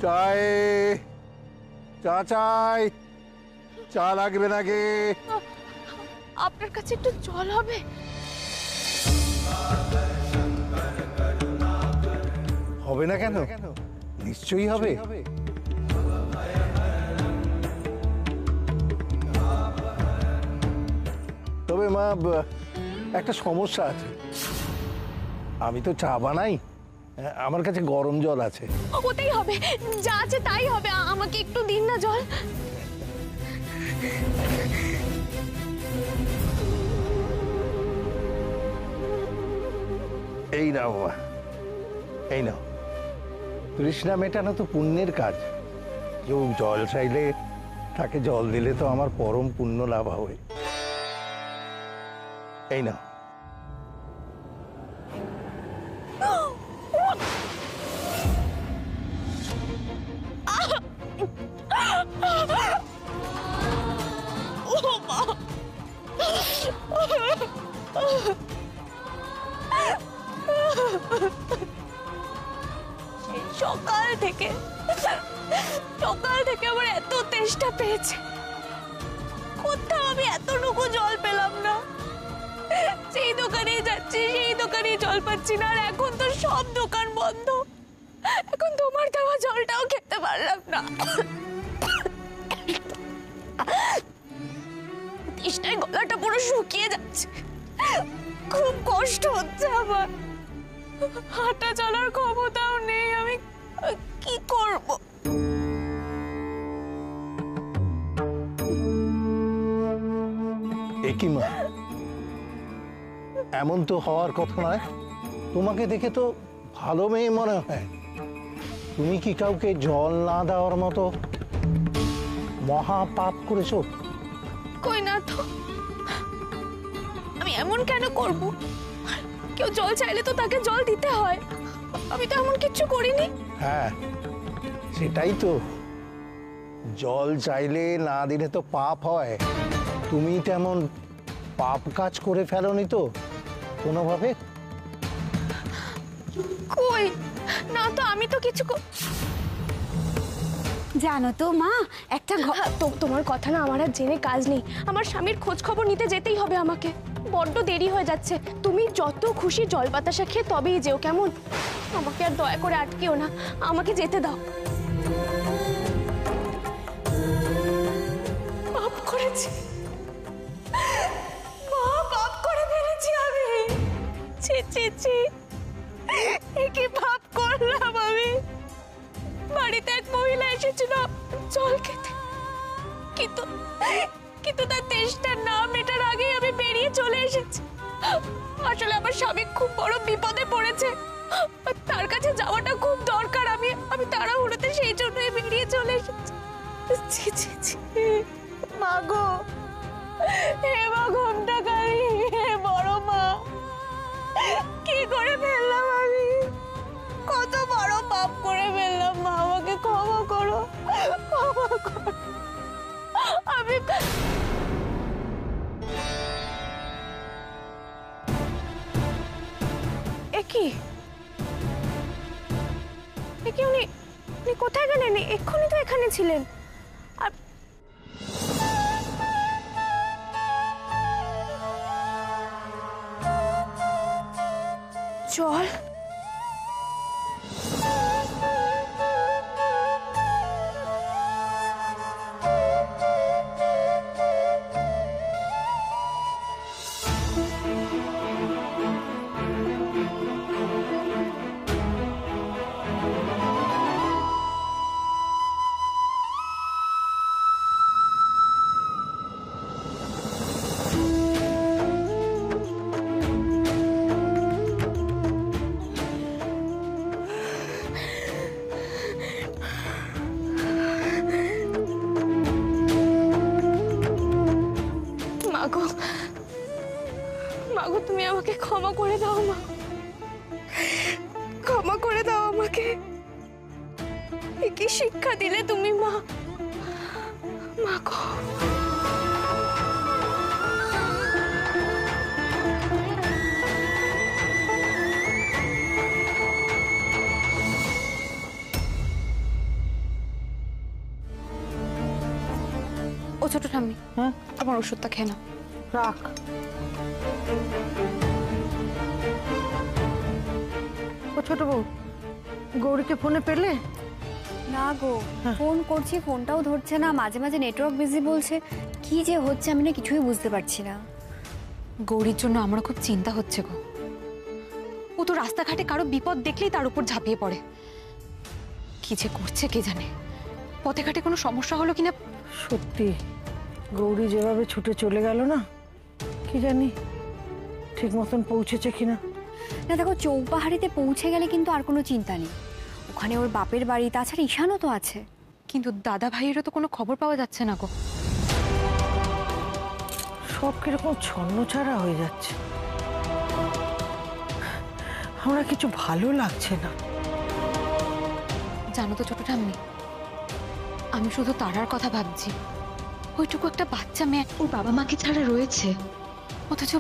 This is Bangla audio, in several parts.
চাই, চা চাই, চা লাগবে নাকি? আপনার কাছে একটু জল হবে? হবে না কেন? নিশ্চয়ই হবে। তবে মা, একটা সমস্যা আছে। আমি তো চা বানাই, আমার কাছে গরম জল আছে। ওটাই হবে, যা আছে তাই হবে। আমাকে একটু দিন না জল। এই নাও মা, এই নাও। তৃষ্ণা মেটানো তো পুণ্যের কাজ। কেউ জল চাইলে তাকে জল দিলে তো আমার পরম পুণ্য লাভ হবে। এই নাও। সকাল থেকে আমার এত তেষ্টা পেয়েছে, কোথাও আমি এতটুকু জল পেলাম না। সেই দোকানে যাচ্ছি, সেই দোকানে জল পাচ্ছি না। আর এখন তো সব দোকান বন্ধ। এখন তোমার দেওয়া জলটাও খেতে পারলাম না। তেষ্টায় গলাটা পুরো শুকিয়ে যাচ্ছে। খুব কষ্ট হচ্ছে আমার। হাঁটা চলার ক্ষমতাও নেই। আমি কি করব? একই মা, এমন তো হওয়ার কথা নয়। তোমাকে দেখে তো ভালো মেয়ে মনে হয়। তুমি কি কাউকে জল না দেওয়ার মতো মহা পাপ করেছো? কই না তো। আমি এমন কেন করব? কেউ জল চাইলে তো তাকে জল দিতে হয়। আমি তো এমন কিচ্ছু করিনি। হ্যাঁ, সেটাই তো। জল চাইলে না দিলে তো পাপ হয়। তুমি তেমন পাপ কাজ করে ফেলোনি তো কোনোভাবে? কই না তো, আমি তো কিছু জানো তো মা, একটা তোমার কথা না আমার আর জেনে কাজ নেই। আমার স্বামীর খোঁজ খবর নিতে যেতেই হবে আমাকে। বড্ড দেরি হয়ে যাচ্ছে। তুমি যত খুশি জল বাতাসা খেয়ে তবেই যেও, কেমন? আমাকে আর দয়া করে আটকেও না, আমাকে যেতে দাও। পাপ করেছি মা, পাপ করে ফেলেছি আমি। ছি ছি ছি, কি পাপ করলাম আমি। বাড়িতে এক মহিলা এসেছিল জল খেতে, কিন্তু তার তেষ্টা না মেটার আগেই আমি বেরিয়ে চলে এসেছি। আসলে আমার স্বামী খুব বড় বিপদে পড়েছে, তার কাছে যাওয়াটা খুব দরকার। আমি তাড়াহুড়োতে সেই জন্যই বেরিয়ে চলে এসেছি। ছি ছি ছি, মা গো, হে মা ঘোমটা কালী, হে বড় মা, কি করে ফেললাম আমি? কত বড় পাপ করে ফেললাম মা, আমাকে ক্ষমা করো, ক্ষমা করো। আমি উনি কোথায় গেলেন? এক্ষুনি তো এখানে ছিলেন। আর জল, মাগো তুমি আমাকে ক্ষমা করে দাও মা, ক্ষমা করে দাও আমাকে। কি শিক্ষা দিলে তুমি মা, মাগো। ও ছোট ঠাম্মি, হ্যাঁ আমার ওষুধটা খেয়ে নাও। রাখ। ও ছোট বউ, গৌরীকে ফোনে পেলে? না গো, ফোন করছি ফোনটাও ধরছে না, মাঝে মাঝে নেটওয়ার্ক বিজি বলছে। কি যে হচ্ছে আমি না কিছুই বুঝতে পারছি না। গৌরীর জন্য আমারও খুব চিন্তা হচ্ছে গো। ও তো রাস্তাঘাটে কারো বিপদ দেখলেই তার উপর ঝাঁপিয়ে পড়ে। কি যে করছে কে জানে, পথে ঘাটে কোনো সমস্যা হলো কিনা। সত্যি গৌরী যেভাবে ছুটে চলে গেল না, কি জানি ঠিক মতন পৌঁছেছে কিনা। না দেখো, চৌপাহাড়িতে পৌঁছে গেলে কিন্তু আর কোনো চিন্তা নেই, ওখানে ওর বাপের বাড়ি, তাছাড়া ঈশানও তো আছে। কিন্তু দাদা ভাইয়েরও তো কোনো খবর পাওয়া যাচ্ছে না গো। সব কিরকম ছন্নছাড়া হয়ে যাচ্ছে, আমরা কিছু ভালো লাগছে না। জানো তো ছোট ঠাম্মি, আমি শুধু তারার কথা ভাবছি। ওইটুকু একটা বাচ্চা মেয়ে ওর বাবা মাকে ছাড়া রয়েছে, অথচ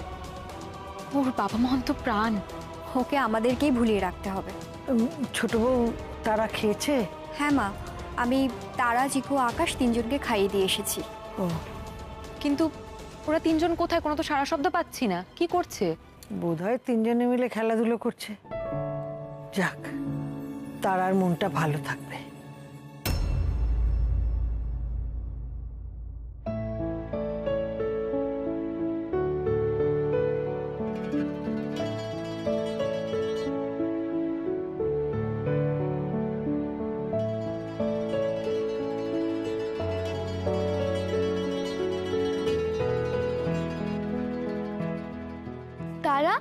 ওর বাবা মা তো প্রাণ। ওকে আমাদেরকেই ভুলিয়ে রাখতে হবে। ছোট বউ তারা খেয়েছে? হ্যাঁ মা, আমি তারা, চিকু, আকাশ তিনজনকে খাইয়ে দিয়ে এসেছি। ও, কিন্তু ওরা তিনজন কোথায়? কোনো তো সারা শব্দ পাচ্ছি না। কি করছে? বোধহয় তিনজনে মিলে খেলাধুলো করছে। যাক, তারার মনটা ভালো থাকবে। তারা,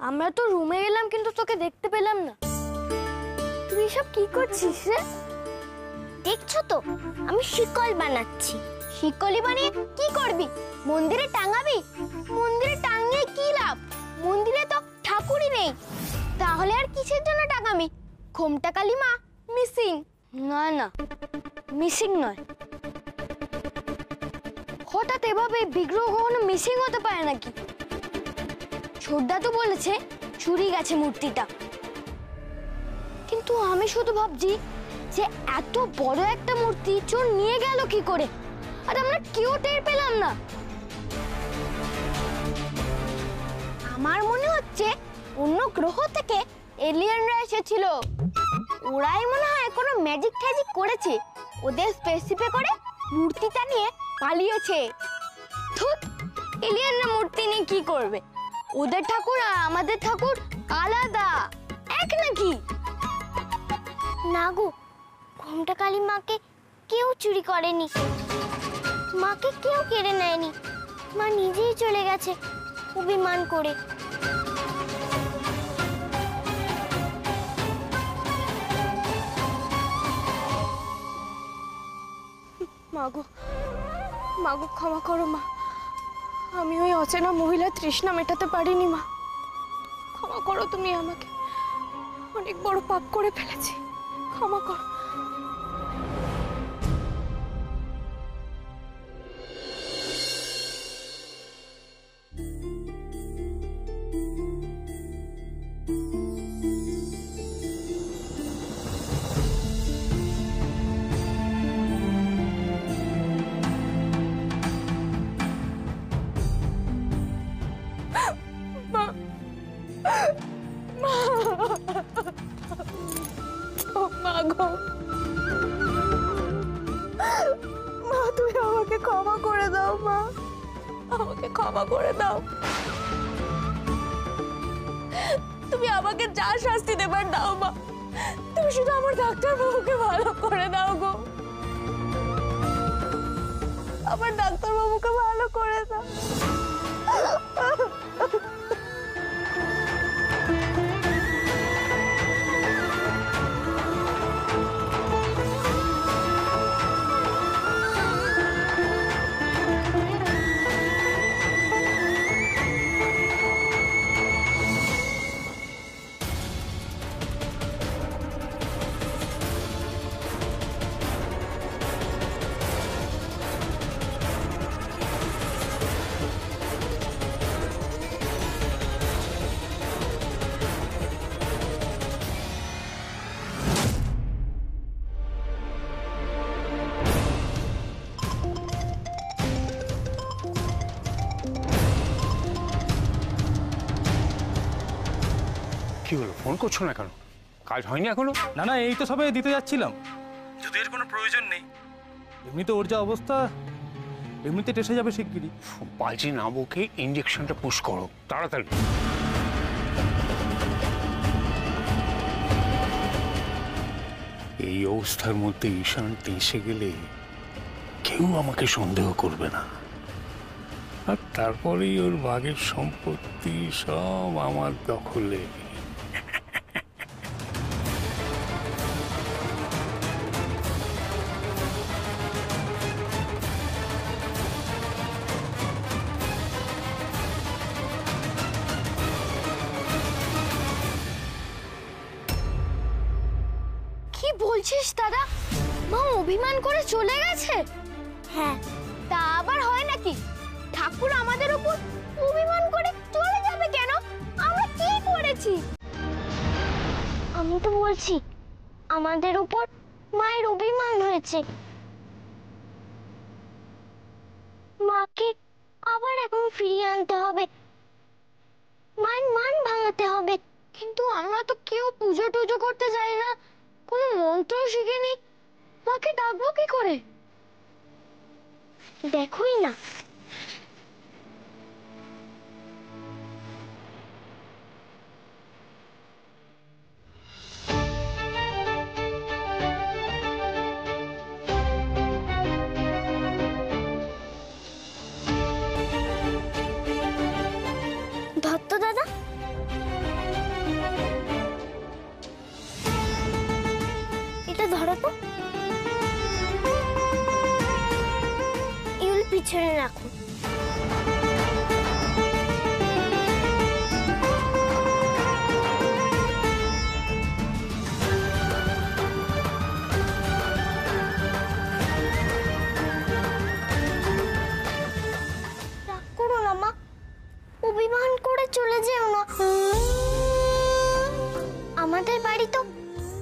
আমরা তো রুমে এলাম কিন্তু তোকে দেখতে পেলাম না। তুই সব কি করছিস রে? দেখছো তো আমি শিকল বানাচ্ছি। শিকলি বানিয়ে কি করবি? মন্দিরে টাঙাবি? মন্দিরে টাঙিয়ে কি লাভ? মন্দিরে তো ঠাকুরই নেই। তাহলে আর কিসের জন্য টাঙাবি? ঘোমটা কালী মা মিসিং। না না, মিসিং নয়। হঠাৎ এভাবে বিগ্রহ কখনো মিসিং হতে পারে নাকি? ছোটদা তো বলেছে চুরি গেছে মূর্তিটা, কিন্তু আমি শুধু ভাবছি যে এত বড় একটা মূর্তি চোর নিয়ে গেল কি করে, আর আমরা কেউ টের পেলাম না। আমার মনে হচ্ছে অন্য গ্রহ থেকে এলিয়েনরা এসেছিল। ওরাই মনে হয় কোনো ম্যাজিক ট্যাজিক করেছে, ওদের স্পেসিফে করে মূর্তিটা নিয়ে পালিয়েছে। ধুত, এলিয়েনরা মূর্তি নিয়ে কি করবে? ওদের ঠাকুর আর আমাদের ঠাকুর আলাদা, এক নাকি? না গো, ঘোমটা কালী মাকে কেউ চুরি করেনি, মাকে কেউ কেড়ে নেয়নি। মা নিজেই চলে গেছে অভিমান করে। মাগো, মাগো ক্ষমা করো মা, আমি ওই অচেনা মহিলা তৃষ্ণা মেটাতে পারিনি। মা ক্ষমা করো তুমি আমাকে, অনেক বড় পাপ করে ফেলেছি, ক্ষমা করো। মা গো, মা তুমি আমাকে ক্ষমা করে দাও। মা আমাকে ক্ষমা করে দাও। তুমি আমাকে যা শাস্তি দেবার দাও মা, তুমি শুধু আমার ডাক্তার বাবুকে ভালো করে দাও গো। আমার ডাক্তার বাবুকে ভালো করে দাও। ফোন করছো না কেন? কাজ হয়নি এখনো? না না, এই তো সবাই দিতে যাচ্ছিলাম, যদি এর কোনো প্রয়োজন নেই। এমনিতে ওর যা অবস্থা, এমনিতে টেসে যাবে শিগগিরই। বাজি না বকে ইঞ্জেকশনটা পুশ করো তাড়াতাড়ি। এই অবস্থার মধ্যে ঈশান এসে গেলে কেউ আমাকে সন্দেহ করবে না, আর তারপরেই ওর ভাগের সম্পত্তি সব আমার দখলে। কি বলছিস দাদা? মা অভিমান করে চলে গেছে? হ্যাঁ, তা আবার হয় নাকি? ঠাকুর আমাদের উপর অভিমান করে চলে যাবে কেন? আমরা কি করেছি? আমি তো বলছি আমাদের উপর মায়ের অভিমান হয়েছে। মাকে আবার এখন ফিরিয়ে আনতে হবে, মায়ের মান ভাঙাতে হবে। কিন্তু আমরা তো কেউ পুজো টুজো করতে যাই না, কোনো মন্ত্র শিখিনি, মাকে ডাকবো কি করে? দেখোই না। দত্ত দাদা, এটা ধরো তো, এগুলো পিছনে রাখো। রাগ করো না মা, অভিমান করে চলে যেও না। আমাদের বাড়ি তো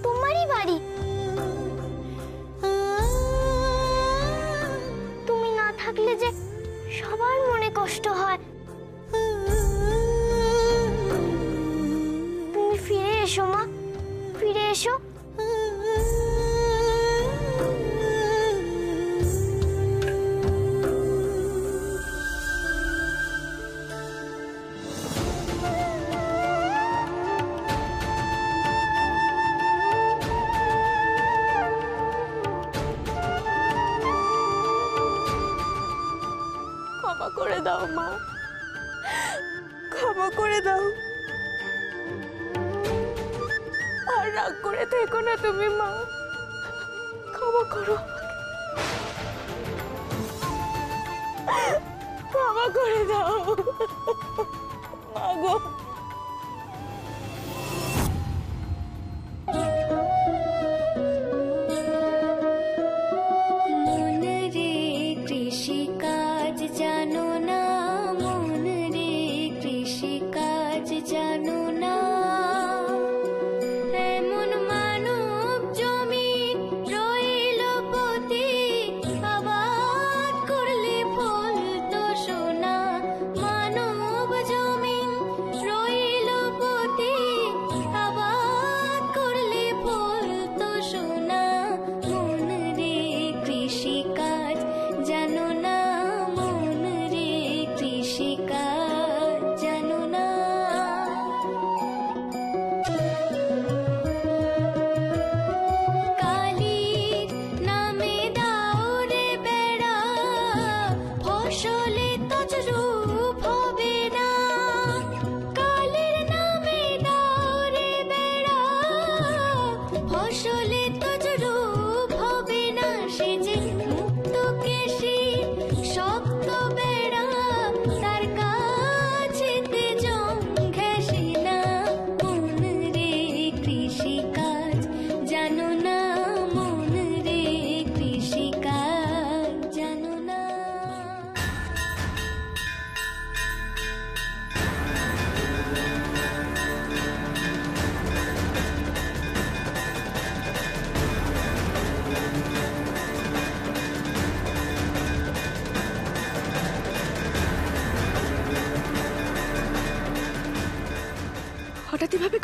তোমারই বাড়ি, তুমি না থাকলে যে সবার মনে কষ্ট হয়। তুমি ফিরে এসো মা, ফিরে এসো। ক্ষমা করে দাও মা, ক্ষমা করে দাও। আর রাগ করে থেকো না তুমি মা, ক্ষমা করো, ক্ষমা করে দাও মা গো। মন রে কৃষিকাজ জানো না, মন রে কৃষিকাজ জানো না, এমন মানব জমি রইল পতি, আবাদ করলে ফল তো সোনা, মানব জমি রইল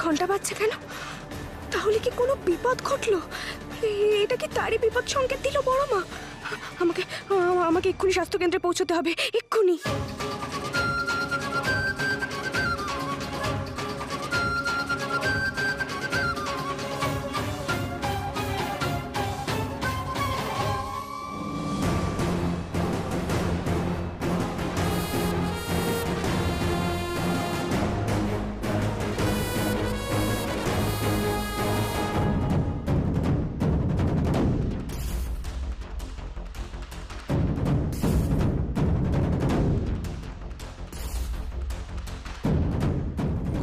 ঘন্টা বাজছে কেন? তাহলে কি কোনো বিপদ ঘটলো? এটা কি তারই বিপদ সংকেত দিল বড় মা? আমাকে আমাকে এক্ষুনি স্বাস্থ্যকেন্দ্রে পৌঁছতে হবে, এক্ষুনি।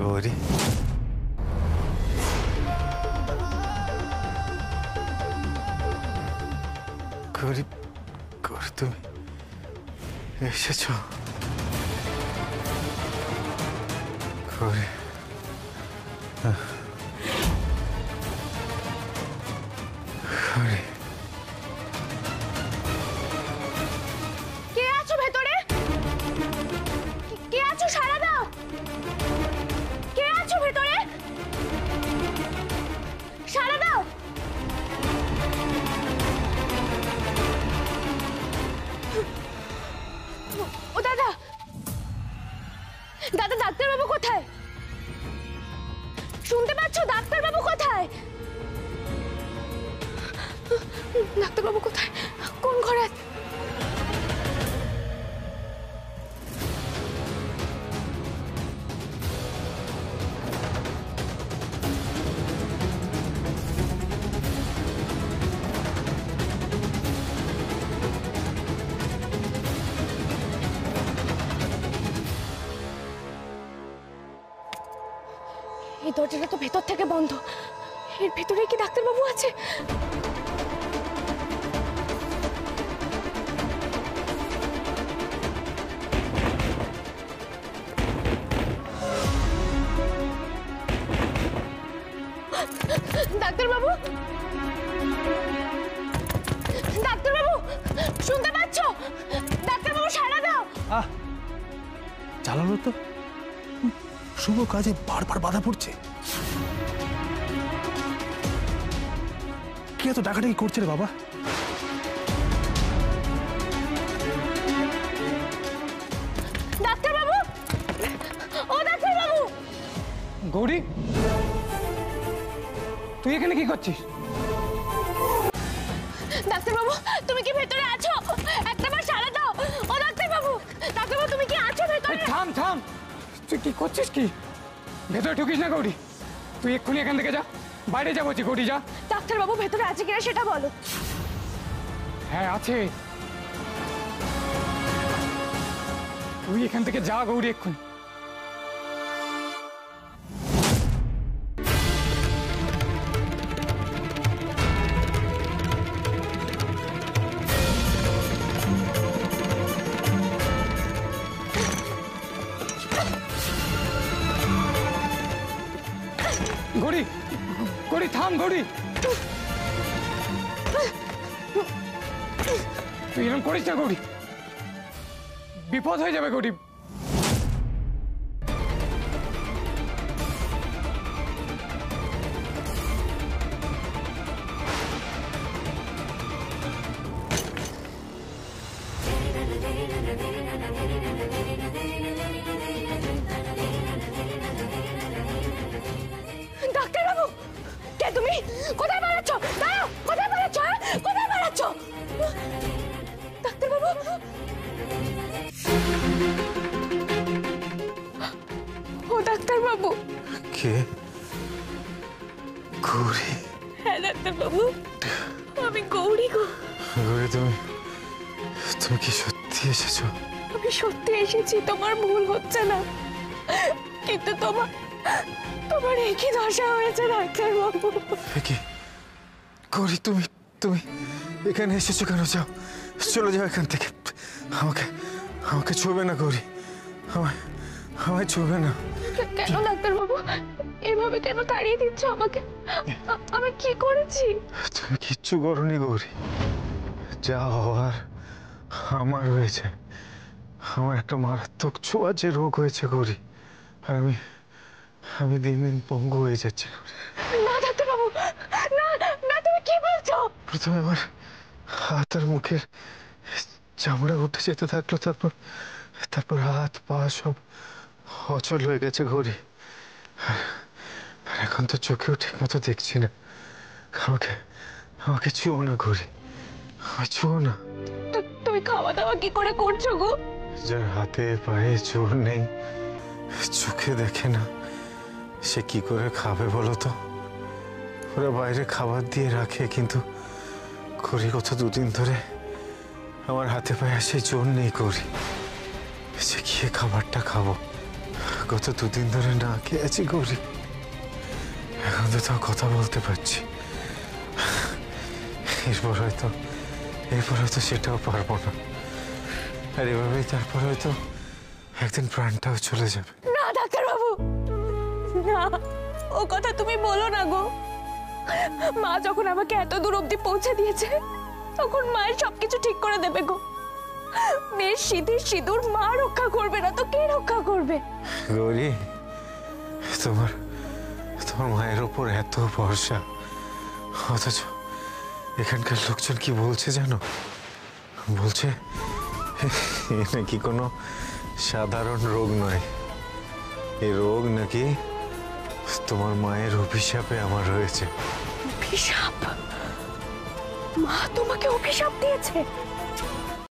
গৌরী, গৌরী, গৌরী তুমি এসেছো? গৌরী, গৌরী, কে আছো ভেতরে? কে আছো? সারা দাও। কে আছো ভেতরে? সারা দাও। ও দাদা, দাদা, ডাক্তারবাবু কোথায়? শুনতে পাচ্ছ? ডাক্তারবাবু কোথায়? ডাক্তারবাবু কোথায়? কোন ঘরে? এই দরজাটা তো ভেতর থেকে বন্ধ। এর ভেতরে কি ডাক্তারবাবু আছে? ডাক্তারবাবু, ডাক্তারবাবু, শুনতে পাচ্ছ? ডাক্তারবাবু, সাড়া দাও। চালালো তো, শুভ কাজে বারবার বাধা পড়ছে। কে এত ডাকাডাকি করছে রে বাবা? ডাক্তারবাবু, ও ডাক্তারবাবু। গৌরী, তুই এখানে কি করছিস? ডাক্তারবাবু, তুমি কি ভেতরে আছো? একটাবার সাড়া দাও। ও ডাক্তারবাবু, ডাক্তারবাবু, তুমি কি আছো ভেতরে? থাম থাম, তুই কি করছিস? কি ভেতরে ঢুকিস না গৌরী, তুই এক্ষুনি এখান থেকে যা, বাইরে যা বলছি। গৌরী যা। ডাক্তারবাবু ভেতরে আছে কিনা সেটা বলো। হ্যাঁ আছে, তুই এখান থেকে যা গৌরী, এক্ষুনি। গৌরী, গৌরী থাম। গৌরী, তুই এরকম করিস না গৌরী, বিপদ হয়ে যাবে গৌরী। ডাক্তারবাবু, কে তুমি? কোথায় পালাচ্ছ? দাঁড়াও, কোথায় পালাচ্ছ? কোথায় পালাচ্ছ? ডাক্তারবাবু, ও ডাক্তারবাবু। কে? গৌরী? হ্যাঁ ডাক্তারবাবু, আমি গৌরী গো। গৌরী, তুমি কি সত্যি এসেছো? আমি সত্যি এসেছি, তোমার ভুল হচ্ছে না। কিন্তু তোমার একই দশা হয়েছে ডাক্তারবাবু। কি গৌরী, তুমি এখানে এসেছো কেন? যাও, চলে যাও এখান থেকে। আমাকে ছুঁবে না গৌরী, আমায় ছুঁবে না। কেন ডাক্তারবাবু এভাবে কেন তাড়িয়ে দিচ্ছ আমাকে? আমি কি করেছি? তুমি কিচ্ছু করোনি গৌরী, যা হওয়ার আমার হয়েছে। আমার একটা মারাত্মক ছোঁয়াচে রোগ হয়েছে গৌরী, আর আমি দিন দিন পঙ্গু হয়ে যাচ্ছি। না ডাক্তারবাবু, না না, তুমি কি বলছো? প্রথমে আমার হাত আর মুখের চামড়া উঠে যেতে থাকলো, তারপর তারপর হাত পা সব অচল হয়ে গেছে ঘড়ি। আর এখন তো চোখেও ঠিক মতো দেখছি না। আমাকে আমাকে ছুঁয়ো না ঘড়ি, আমায় ছুঁয়ো না। তুমি খাওয়া দাওয়া কি করে করছো গো? যার হাতে পায়ে জোর নেই, চোখে দেখে না, সে কি করে খাবে বলো তো? ওরা বাইরে খাবার দিয়ে রাখে, কিন্তু করি গত দুদিন ধরে আমার হাতে পায়ে সে জোর নেই করি। সে গিয়ে খাবারটা খাবো। গত দুদিন ধরে না খেয়ে আছি গৌরী। এখন তো তাও কথা বলতে পারছি। এরপর হয়তো সেটাও পারবো না। আর এভাবেই তারপর হয়তো একদিন প্রাণটাও চলে যাবে। না ডাক্তারবাবু, না, ও কথা তুমি বলো না গো। মা যখন আমাকে এত দূর অব্দি পৌঁছে দিয়েছে, তখন মায়ের সবকিছু ঠিক করে দেবে গো। মেয়ের সিঁথির সিঁদুর মা রক্ষা করবে না তো কে রক্ষা করবে? গৌরী, তোমার মায়ের ওপর এত ভরসা, অথচ এখানকার লোকজন কি বলছে জানো? বলছে এ নাকি কোনো সাধারণ রোগ নয়, এই রোগ নাকি তোমার মায়ের অভিশাপে আমার হয়েছে। অভিশাপ? মা তোমাকে অভিশাপ দিয়েছে?